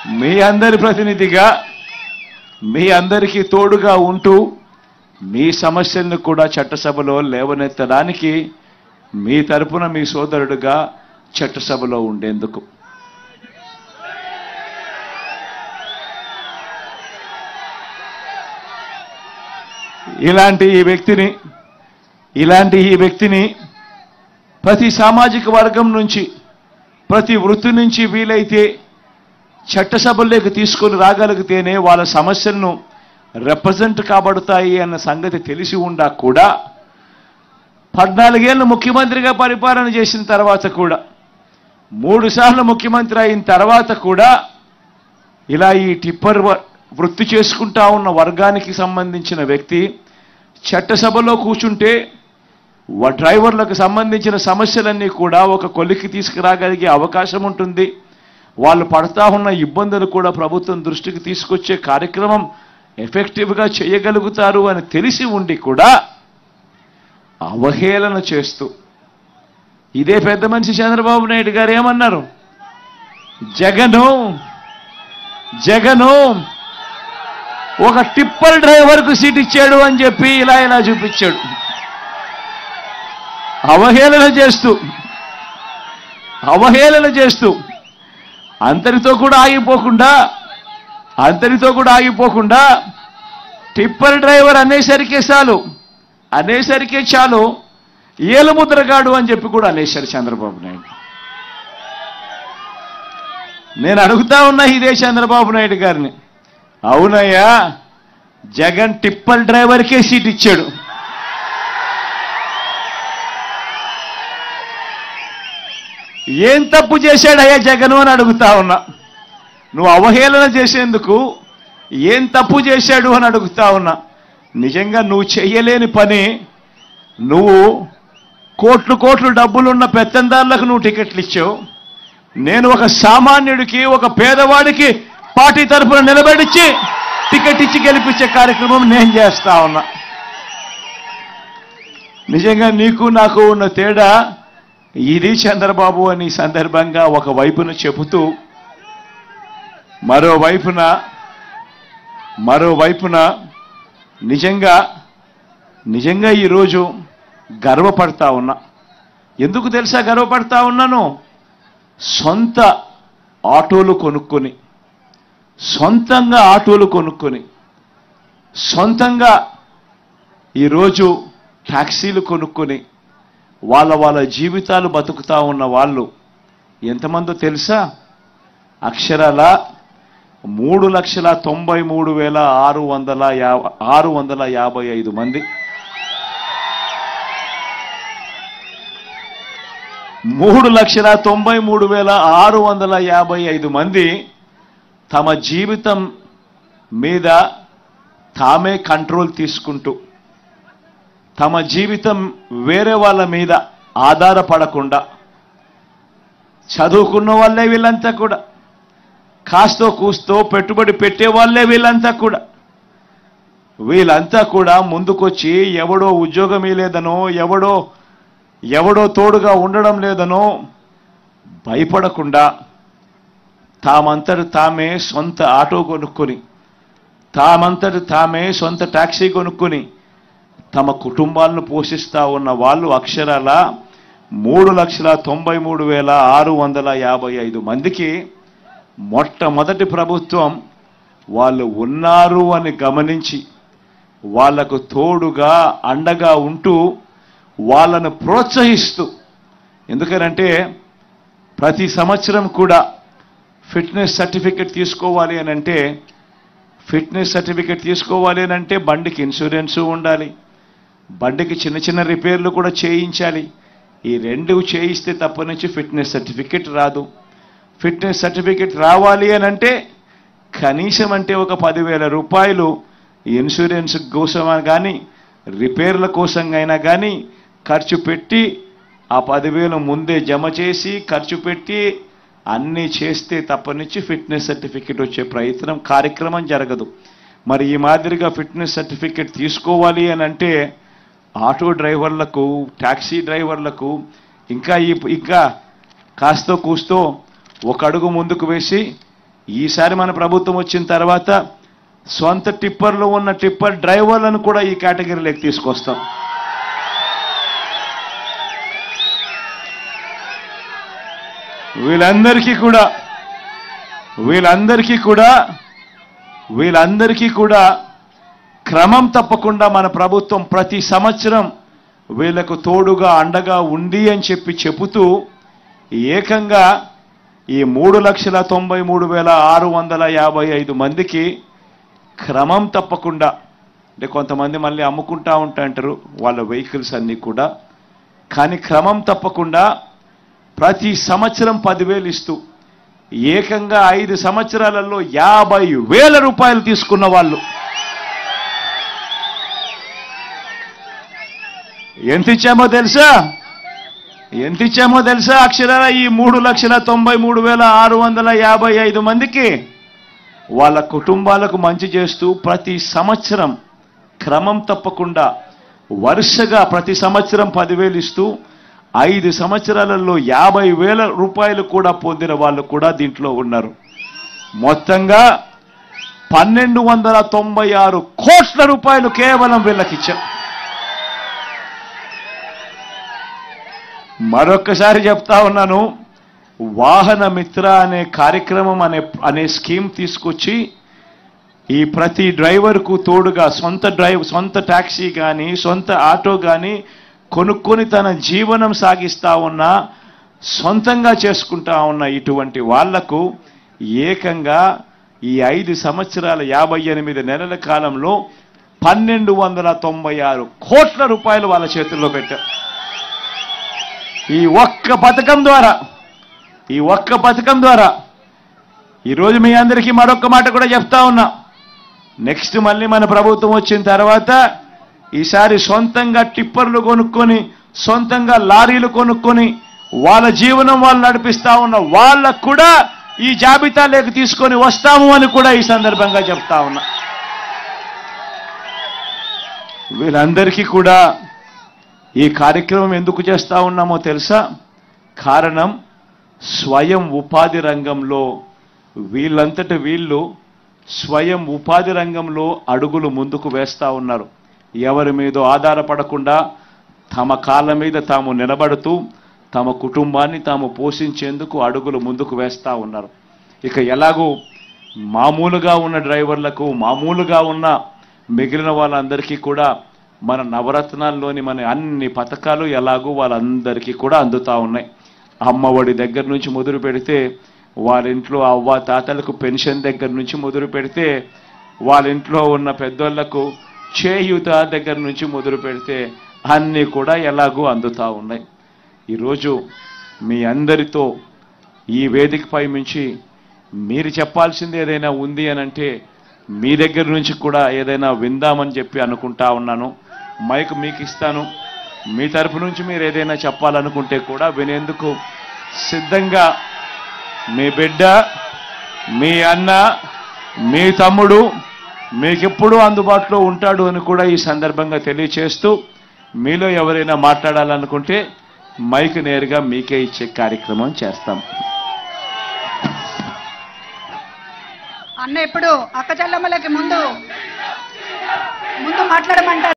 మీ అందరి ప్రతినిధిగా మీ అందరికీ తోడుగా ఉంటూ మీ సమస్యలను కూడా చట్టసభలో లేవనెత్తడానికి మీ తరపున మీ సోదరుడుగా చట్టసభలో ఉండేందుకు ఇలాంటి ఈ వ్యక్తిని ప్రతి సామాజిక వర్గం నుంచి ప్రతి వృత్తి నుంచి వీలైతే చట్టసభల్లోకి తీసుకొని రాగలిగితేనే వాళ్ళ సమస్యలను రిప్రజెంట్ కాబడతాయి అన్న సంగతి తెలిసి ఉండా కూడా 14 ఏళ్ళు ముఖ్యమంత్రిగా పరిపాలన చేసిన తర్వాత కూడా 3 సార్లు ముఖ్యమంత్రి అయిన తర్వాత కూడా ఇలా ఈ టిప్పర్ వృత్తి చేసుకుంటా ఉన్న వర్గానికి సంబంధించిన వ్యక్తి చట్టసభలో కూర్చుంటే డ్రైవర్లకు సంబంధించిన సమస్యలన్నీ కూడా ఒక కొలిక్కి తీసుకురాగలిగే అవకాశం ఉంటుంది. వాళ్ళు పడతా ఉన్న ఇబ్బందులు కూడా ప్రభుత్వం దృష్టికి తీసుకొచ్చే కార్యక్రమం ఎఫెక్టివ్గా చేయగలుగుతారు అని తెలిసి ఉండి కూడా అవహేళన చేస్తూ ఇదే పెద్ద మనిషి చంద్రబాబు నాయుడు గారు ఏమన్నారు? జగను ఒక టిప్పర్ డ్రైవర్కు సీట్ ఇచ్చాడు అని చెప్పి ఇలా చూపించాడు. అవహేళన చేస్తూ అంతటితో కూడా ఆగిపోకుండా టిప్పర్ డ్రైవర్ అనేసరికే చాలు ఏలుముద్రగాడు అని చెప్పి కూడా అనేశారు చంద్రబాబు నాయుడు. నేను అడుగుతా ఉన్నా ఇదే చంద్రబాబు నాయుడు గారిని, అవునయ్యా జగన్ టిప్పర్ డ్రైవర్కే సీట్ ఇచ్చాడు, ఏం తప్పు చేశాడయ్యా జగన్ అని అడుగుతా ఉన్నా. నువ్వు అవహేళన చేసేందుకు ఏం తప్పు చేశాడు అని అడుగుతా ఉన్నా. నిజంగా నువ్వు చెయ్యలేని పని, నువ్వు కోట్లు డబ్బులున్న పెత్తందారులకు నువ్వు టికెట్లు ఇచ్చావు. నేను ఒక సామాన్యుడికి ఒక పేదవాడికి పార్టీ తరఫున నిలబెడిచ్చి టికెట్ ఇచ్చి గెలిపించే కార్యక్రమం నేను చేస్తా ఉన్నా. నిజంగా నీకు నాకు ఉన్న తేడా ఇది చంద్రబాబు అని సందర్భంగా ఒక వైపున చెబుతూ మరోవైపున నిజంగా ఈరోజు గర్వపడతా ఉన్నా. ఎందుకు తెలుసా గర్వపడతా ఉన్నాను? సొంత ఆటోలు కొనుక్కొని, సొంతంగా ఈరోజు ట్యాక్సీలు కొనుక్కొని వాళ్ళ జీవితాలు బతుకుతా ఉన్న వాళ్ళు ఎంతమందో తెలుసా? అక్షరాల 3,93,655 మంది. 3,93,655 మంది తమ జీవితం మీద తామే కంట్రోల్ తీసుకుంటూ, తమ జీవితం వేరే వాళ్ళ మీద ఆధారపడకుండా, చదువుకున్న వాళ్ళే వీళ్ళంతా కూడా, కాస్తో కూస్తో పెట్టుబడి పెట్టే వాళ్ళే వీళ్ళంతా కూడా ముందుకొచ్చి ఎవడో ఉద్యోగం లేదనో ఎవడో తోడుగా ఉండడం లేదనో భయపడకుండా తామంతటి తామే సొంత ఆటో కొనుక్కొని, తామంతటి తామే సొంత ట్యాక్సీ కొనుక్కొని తమ కుటుంబాలను పోషిస్తా ఉన్న వాళ్ళు అక్షరాల 3,93,655 మందికి మొట్టమొదటి ప్రభుత్వం వాళ్ళు ఉన్నారు అని గమనించి వాళ్లకు తోడుగా అండగా ఉంటూ వాళ్ళను ప్రోత్సహిస్తూ, ఎందుకనంటే ప్రతి సంవత్సరం కూడా ఫిట్నెస్ సర్టిఫికెట్ తీసుకోవాలి అని అంటే బండికి ఇన్సూరెన్సు ఉండాలి, బండికి చిన్న రిపేర్లు కూడా చేయించాలి. ఈ రెండు చేయిస్తే తప్ప నుంచి ఫిట్నెస్ సర్టిఫికెట్ రాదు. ఫిట్నెస్ సర్టిఫికెట్ రావాలి అని అంటే కనీసం అంటే ఒక 10,000 రూపాయలు ఇన్సూరెన్స్ కోసం కానీ రిపేర్ల కోసం అయినా కానీ ఖర్చు పెట్టి ఆ 10,000 ముందే జమ చేసి ఖర్చు పెట్టి అన్నీ చేస్తే తప్ప నుంచి ఫిట్నెస్ సర్టిఫికెట్ వచ్చే కార్యక్రమం జరగదు. మరి ఈ మాదిరిగా ఫిట్నెస్ సర్టిఫికెట్ తీసుకోవాలి అని అంటే ఆటో డ్రైవర్లకు, ట్యాక్సీ డ్రైవర్లకు ఇంకా కాస్తో కూస్తో ఒక అడుగు ముందుకు వేసి ఈసారి మన ప్రభుత్వం వచ్చిన తర్వాత సొంత టిప్పర్లు ఉన్న టిప్పర్ డ్రైవర్లను కూడా ఈ కేటగిరీలోకి తీసుకొస్తాం. వీళ్ళందరికీ కూడా క్రమం తప్పకుండా మన ప్రభుత్వం ప్రతి సంవత్సరం వీళ్లకు తోడుగా అండగా ఉంది అని చెబుతూ ఏకంగా ఈ 3,93,655 మందికి క్రమం తప్పకుండా, అంటే కొంతమంది మళ్ళీ అమ్ముకుంటా ఉంటారు వాళ్ళ వెహికల్స్ అన్నీ కూడా, కానీ క్రమం తప్పకుండా ప్రతి సంవత్సరం 10,000 ఇస్తూ ఏకంగా 5 సంవత్సరాలలో 50,000 రూపాయలు తీసుకున్న వాళ్ళు. ఎంత ఇచ్చామో తెలుసా? అక్షరాల ఈ 3,93,655 మందికి వాళ్ళ కుటుంబాలకు మంచి చేస్తూ ప్రతి సంవత్సరం క్రమం తప్పకుండా వరుసగా ప్రతి సంవత్సరం 10,000 ఇస్తూ 5 సంవత్సరాలలో 50,000 రూపాయలు కూడా పొందిన వాళ్ళు కూడా దీంట్లో ఉన్నారు. మొత్తంగా 1,296 కోట్ల రూపాయలు కేవలం వీళ్ళకి ఇచ్చారు. మరొక్కసారి చెప్తా ఉన్నాను, వాహన మిత్ర అనే కార్యక్రమం అనే స్కీమ్ తీసుకొచ్చి ఈ ప్రతి డ్రైవర్కు తోడుగా సొంత టాక్సీ కానీ సొంత ఆటో కానీ కొనుక్కొని తన జీవనం సాగిస్తా ఉన్నా, సొంతంగా చేసుకుంటా ఉన్న ఇటువంటి వాళ్లకు ఏకంగా ఈ 5 సంవత్సరాల 58 నెలల కాలంలో 1,296 కోట్ల రూపాయలు వాళ్ళ చేతుల్లో పెట్టారు. ఈ ఒక్క పథకం ద్వారా ఈరోజు మీ అందరికీ మరొక మాట కూడా చెప్తా ఉన్నా. నెక్స్ట్ మళ్ళీ మన ప్రభుత్వం వచ్చిన తర్వాత ఈసారి సొంతంగా టిప్పర్లు కొనుక్కొని సొంతంగా లారీలు కొనుక్కొని వాళ్ళ జీవనం వాళ్ళు నడిపిస్తా ఉన్న వాళ్ళకు కూడా ఈ జాబితాలోకి తీసుకొని వస్తాము అని కూడా ఈ సందర్భంగా చెప్తా ఉన్నా. వీళ్ళందరికీ కూడా ఈ కార్యక్రమం ఎందుకు చేస్తా ఉన్నామో తెలుసా? కారణం స్వయం ఉపాధి రంగంలో వీళ్ళంతట వీళ్ళు స్వయం ఉపాధి రంగంలో అడుగులు ముందుకు వేస్తా ఉన్నారు. ఎవరి మీద ఆధారపడకుండా తమ కాళ్ళ మీద తాము నిలబడుతూ తమ కుటుంబాన్ని తాము పోషించేందుకు అడుగులు ముందుకు వేస్తా ఉన్నారు. ఇక ఎలాగో మామూలుగా ఉన్న డ్రైవర్లకు మామూలుగా ఉన్న మిగిలిన వాళ్ళందరికీ కూడా మన నవరత్నాల్లోని మన అన్ని పథకాలు ఎలాగో వాళ్ళందరికీ కూడా అందుతా ఉన్నాయి. అమ్మఒడి దగ్గర నుంచి మొదలు పెడితే వాళ్ళ ఇంట్లో అవ్వ తాతలకు పెన్షన్ దగ్గర నుంచి మొదలు పెడితే వాళ్ళ ఇంట్లో ఉన్న పెద్దోళ్లకు చేయూత దగ్గర నుంచి మొదలు పెడితే అన్నీ కూడా ఎలాగో అందుతా ఉన్నాయి. ఈరోజు మీ అందరితో ఈ వేదికపై నుంచి మీరు చెప్పాల్సింది ఏదైనా ఉంది అనంటే మీ దగ్గర నుంచి కూడా ఏదైనా విందామని చెప్పి అనుకుంటా ఉన్నాను. మైక్ మీకు ఇస్తాను. మీ తరపు నుంచి మీరు ఏదైనా చెప్పాలనుకుంటే కూడా వినేందుకు సిద్ధంగా మీ బిడ్డ, మీ అన్న, మీ తమ్ముడు మీకెప్పుడూ అందుబాటులో ఉంటాడు అని కూడా ఈ సందర్భంగా తెలియచేస్తూ మీలో ఎవరైనా మాట్లాడాలనుకుంటే మైక్ నేరుగా మీకే ఇచ్చే కార్యక్రమం చేస్తాం. అన్న ఇప్పుడు అక్క చెల్లెమ్మలకి ముందు మాట్లాడమంటారు.